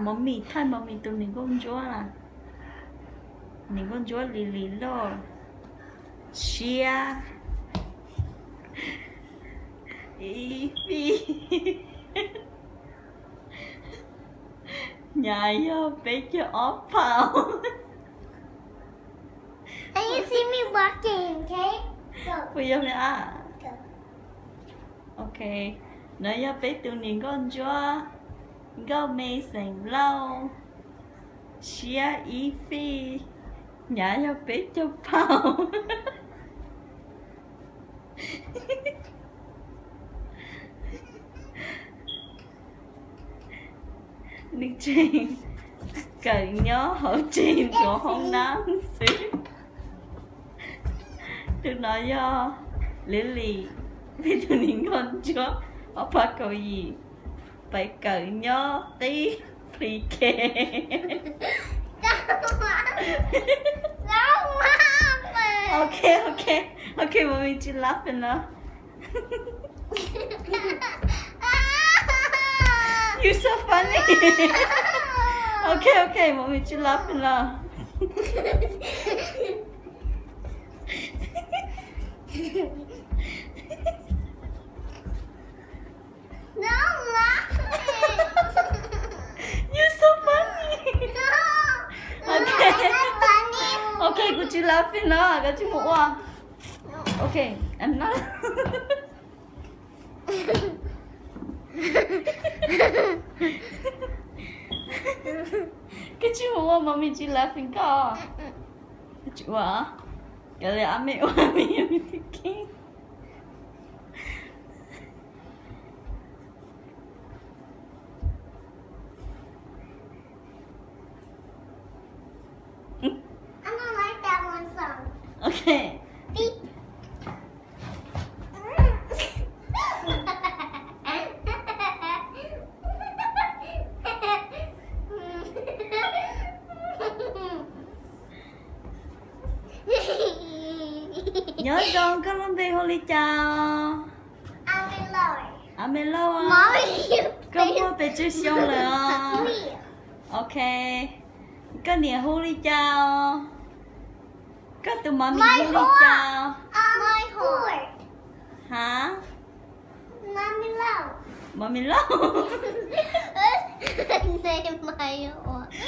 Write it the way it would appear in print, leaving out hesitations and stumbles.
mommy thay mommy tụi mình con chúa là mình con chúa lì lì lo chia Evie nhà yo bé cho ốp phao. And you see me walking, okay? Go. Bây giờ nè. Ok. Nói yo bé tụi mình con chúa go mê sành lâu chia Evie nhà yo bé cho phao. Đi trên cởi nhớ hở trên của hôm nắng xíu tôi nói do Lily biết tôi nhìn con chúa ở phát cầu gì phải cởi nhớ tí phi kê okay mommy chị laughing now. You're so funny. Okay, mommy, you laughing now. No, I'm laughing. You're so funny. No, Okay. I'm not funny. Okay, could you laughing now? Got you more. Okay, I'm not. Cái chú mua mommy chị laughing co. Chú à? Cái này anh mẹ thinking. I don't like that one song. Okay. Beep. Nhớ con cảm ơn về Holy chào. Ame lâu à? Mommy, Cảm ơn về chơi xong rồi à? Ok. Cái này Holy chào. Cái tụi mommy Holy chào. My horse. Hả? Mommy low. Mommy lâu. Name my horse.